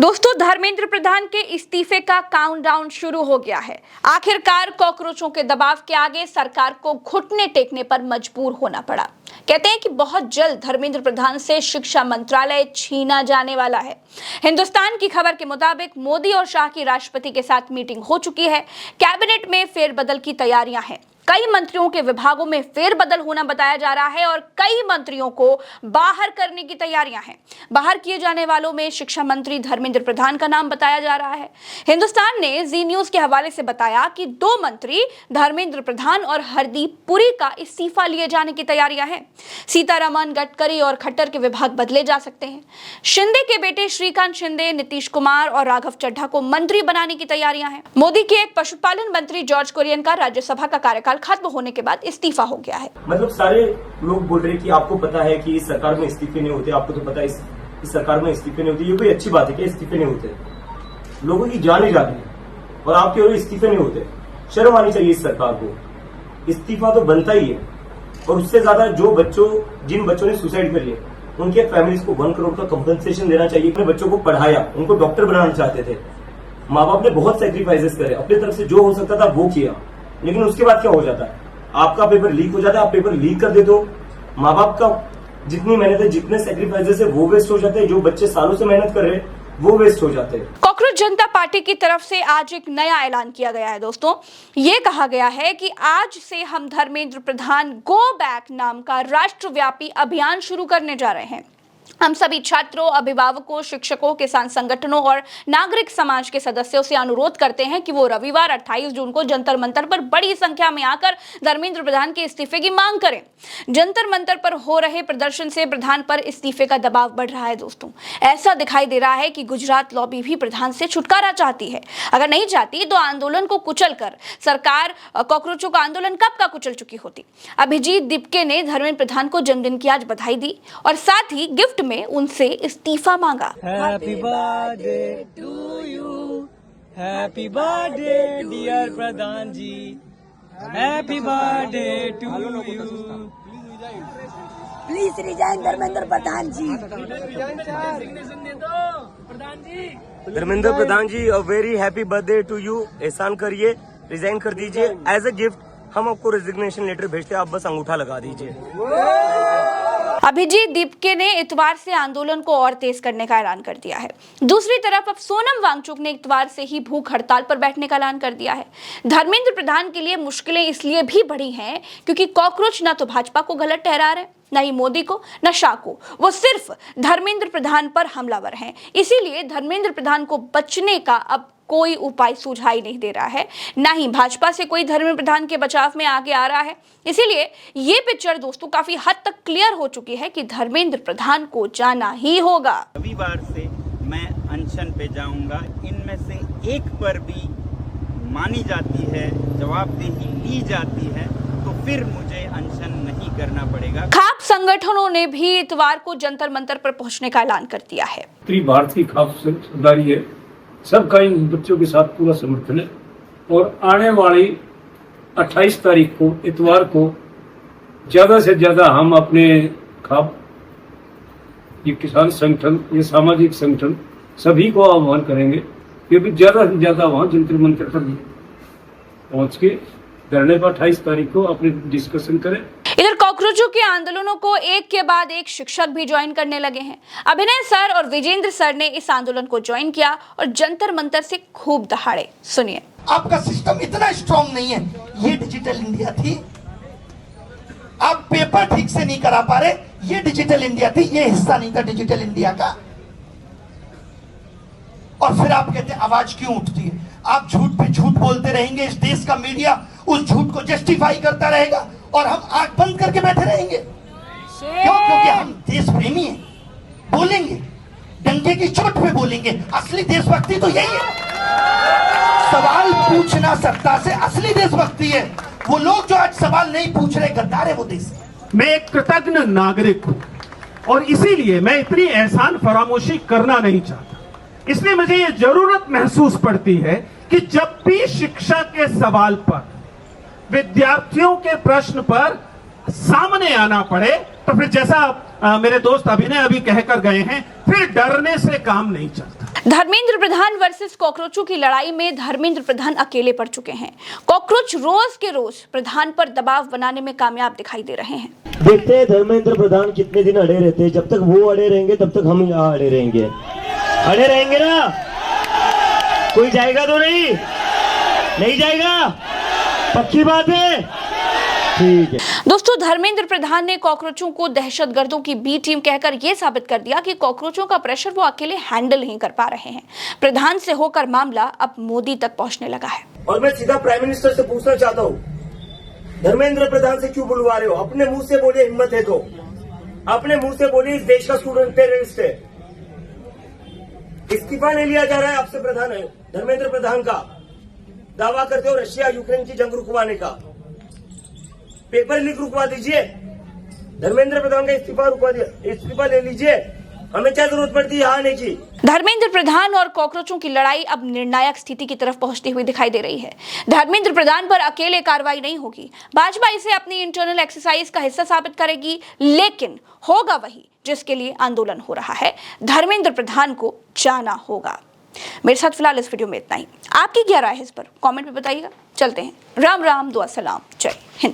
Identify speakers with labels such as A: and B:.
A: दोस्तों, धर्मेंद्र प्रधान के इस्तीफे का काउंटडाउन शुरू हो गया है। आखिरकार कॉकरोचों के दबाव के आगे सरकार को घुटने टेकने पर मजबूर होना पड़ा। कहते हैं कि बहुत जल्द धर्मेंद्र प्रधान से शिक्षा मंत्रालय छीना जाने वाला है। हिंदुस्तान की खबर के मुताबिक मोदी और शाह की राष्ट्रपति के साथ मीटिंग हो चुकी है। कैबिनेट में फेरबदल की तैयारियां हैं। कई मंत्रियों के विभागों में फेरबदल होना बताया जा रहा है और कई मंत्रियों को बाहर करने की तैयारियां हैं। बाहर किए जाने वालों में शिक्षा मंत्री धर्मेंद्र प्रधान का नाम बताया जा रहा है। हिंदुस्तान ने जी न्यूज के हवाले से बताया कि 2 मंत्री धर्मेंद्र प्रधान और हरदीप पुरी का इस्तीफा लिए जाने की तैयारियां हैं। सीतारमण, गडकरी और खट्टर के विभाग बदले जा सकते हैं। शिंदे के बेटे श्रीकांत शिंदे, नीतीश कुमार और राघव चड्ढा को मंत्री बनाने की तैयारियां हैं। मोदी के एक पशुपालन मंत्री जॉर्ज कुरियन का राज्यसभा का कार्यकाल खत्म होने के बाद इस्तीफा हो गया है।
B: मतलब सारे लोग बोल रहे हैं कि आपको पता है कि इस सरकार में इस्तीफे नहीं होते, आपको तो पता है इस सरकार में इस्तीफे नहीं होते। ये कोई अच्छी बात है कि इस्तीफे नहीं होते? लोगों की जान ही जाती है और आपके और इस्तीफे नहीं होते। शर्म आनी चाहिए इस सरकार को। इस्तीफा तो बनता ही है। और उससे ज्यादा जिन बच्चों ने सुसाइड कर लिया उनके फैमिलीज को 1 करोड़ का कंपनसेशन देना चाहिए। अपने बच्चों को पढ़ाया, उनको डॉक्टर बनाना चाहते थे। माँ बाप ने बहुत सैक्रिफाइसेस करे, अपनी तरफ से जो हो सकता था वो किया, लेकिन उसके बाद क्या हो जाता है? आपका पेपर लीक हो जाता है। आप पेपर लीक कर देते हो, माँ बाप का जितनी मेहनत है, जितने सैक्रिफाइसेस है वो वेस्ट हो जाते हैं। जो बच्चे सालों से मेहनत कर रहे हैं वो वेस्ट हो जाते हैं।
A: कॉकरोच जनता पार्टी की तरफ से आज एक नया ऐलान किया गया है। दोस्तों, ये कहा गया है कि आज से हम धर्मेंद्र प्रधान गो बैक नाम का राष्ट्रव्यापी अभियान शुरू करने जा रहे हैं। हम सभी छात्रों, अभिभावकों, शिक्षकों, किसान संगठनों और नागरिक समाज के सदस्यों से अनुरोध करते हैं कि वो रविवार 28 जून को जंतर मंतर पर बड़ी संख्या में आकर धर्मेंद्र प्रधान के इस्तीफे की मांग करें। जंतर मंतर पर हो रहे प्रदर्शन से प्रधान पर इस्तीफे का दबाव बढ़ रहा है। दोस्तों, ऐसा दिखाई दे रहा है कि गुजरात लॉबी भी प्रधान से छुटकारा चाहती है। अगर नहीं चाहती तो आंदोलन को कुचल कर सरकार कॉकरोचों का आंदोलन कब का कुचल चुकी होती। अभिजीत दीपके ने धर्मेंद्र प्रधान को जन्मदिन की आज बधाई दी और साथ ही गिफ्ट में उनसे इस्तीफा मांगा।
C: Happy birthday to you, happy birthday dear Pradhan ji, happy birthday to you.
D: Please resign Dharmendra Pradhan ji.
B: Dharmendra Pradhan ji, a very happy birthday to you. एहसान करिए, रिजाइन कर दीजिए। एज ए गिफ्ट हम आपको रेजिग्नेशन लेटर भेजते हैं, आप बस अंगूठा लगा दीजिए।
A: अभिजीत दीपके ने इतवार से आंदोलन को और तेज करने का ऐलान कर दिया है। दूसरी तरफ अब सोनम वांगचुक ने इतवार से ही भूख हड़ताल पर बैठने का ऐलान कर दिया है। धर्मेंद्र प्रधान के लिए मुश्किलें इसलिए भी बढ़ी हैं क्योंकि कॉकरोच न तो भाजपा को गलत ठहरा रहे, न ही मोदी को, न शाह को। वो सिर्फ धर्मेंद्र प्रधान पर हमलावर हैं। इसीलिए धर्मेंद्र प्रधान को बचने का अब कोई उपाय सुझाई नहीं दे रहा है। ना ही भाजपा से कोई धर्मेंद्र प्रधान के बचाव में आगे आ रहा है। इसीलिए ये पिक्चर दोस्तों काफी हद तक क्लियर हो चुकी है कि धर्मेंद्र प्रधान को जाना ही होगा।
E: रविवार से मैं अनशन पे जाऊंगा। इनमें से एक पर भी मानी जाती है, जवाबदेही ली जाती है, तो फिर मुझे अनशन नहीं करना पड़ेगा।
A: खाप संगठनों ने भी इतवार को जंतर मंतर पर पहुंचने का ऐलान कर दिया है।
F: भारत की खाप सरदारी है, सबका इन बच्चों के साथ पूरा समर्थन है। और आने वाली 28 तारीख को इतवार को ज्यादा से ज्यादा हम अपने खाप, ये किसान संगठन, ये सामाजिक संगठन सभी को आह्वान करेंगे कि भी ज्यादा से ज्यादा वहां जंतर मंतर पर पहुंच के धरने पर 28 तारीख को अपने डिस्कशन करें।
A: इधर कॉकरोचों के आंदोलनों को एक के बाद एक शिक्षक भी ज्वाइन करने लगे हैं। अभिनय सर और विजेंद्र सर ने इस आंदोलन को ज्वाइन किया और जंतर मंतर से खूब दहाड़े। सुनिए।
G: आपका सिस्टम इतना स्ट्रॉन्ग नहीं है। ये डिजिटल इंडिया थी, आप पेपर ठीक से नहीं करा पा रहे। ये डिजिटल इंडिया थी, ये हिस्सा नहीं था डिजिटल इंडिया का। और फिर आप कहते हैं आवाज क्यों उठती है? आप झूठ पे झूठ बोलते रहेंगे, इस देश का मीडिया उस झूठ को जस्टिफाई करता रहेगा और हम आंख बंद करके बैठे रहेंगे। क्यों? क्योंकि हम देश प्रेमी हैं। बोलेंगे, डंके की चोट पे बोलेंगे। असली देशभक्ति तो यही है, सवाल पूछना सत्ता से असली देशभक्ति है। वो लोग जो आज सवाल नहीं पूछ रहे, गद्दार है वो देश।
H: मैं एक कृतज्ञ नागरिक हूं और इसीलिए मैं इतनी एहसान फरामोशी करना नहीं चाहता। इसलिए मुझे ये जरूरत महसूस पड़ती है कि जब भी शिक्षा के सवाल पर, विद्यार्थियों के प्रश्न पर सामने आना पड़े, तो फिर जैसा मेरे दोस्त अभिनय अभी कहकर गए हैं, फिर डरने से काम नहीं चलता।
A: धर्मेंद्र प्रधान वर्सेस कॉकरोचों की लड़ाई में धर्मेंद्र प्रधान अकेले पड़ चुके हैं। कॉकरोच रोज के रोज प्रधान पर दबाव बनाने में कामयाब दिखाई दे रहे हैं।
B: देखते हैं धर्मेंद्र प्रधान कितने दिन अड़े रहते हैं। जब तक वो अड़े रहेंगे तब तक हम यहाँ अड़े रहेंगे ना। कोई जाएगा तो नहीं जाएगा, पक्की बात है, ठीक है।
A: दोस्तों, धर्मेंद्र प्रधान ने कॉकरोचों को दहशतगर्दों की बी टीम कहकर यह साबित कर दिया कि कॉकरोचों का प्रेशर वो अकेले हैंडल नहीं कर पा रहे हैं। प्रधान से होकर मामला अब मोदी तक पहुंचने लगा है।
B: और मैं सीधा प्राइम मिनिस्टर से पूछना चाहता हूँ, धर्मेंद्र प्रधान से क्यों बुलवा रहे हो? अपने मुंह से बोलिए, हिम्मत है तो अपने मुंह से बोलिए इस देश का स्टूडेंट टेररिस्ट है। इस्तीफा नहीं लिया जा रहा है आपसे प्रधान है धर्मेंद्र प्रधान का। दावा करते हो रशिया यूक्रेन की जंग रुकवाने का, पेपर लीक रुकवा दीजिए। धर्मेंद्र प्रधान का इस्तीफा ले लीजिए। हमें क्या जरूरत पड़ती है आने की?
A: धर्मेंद्र प्रधान और कॉकरोचों की लड़ाई अब निर्णायक स्थिति की तरफ पहुंचती हुई दिखाई दे रही है। धर्मेंद्र प्रधान पर अकेले कार्रवाई नहीं होगी। भाजपा इसे अपनी इंटरनल एक्सरसाइज का हिस्सा साबित करेगी, लेकिन होगा वही जिसके लिए आंदोलन हो रहा है। धर्मेंद्र प्रधान को जाना होगा। मेरे साथ फिलहाल इस वीडियो में इतना ही। आपकी क्या राय है इस पर कमेंट में बताइएगा। चलते हैं। राम राम, दुआ सलाम, जय हिंद।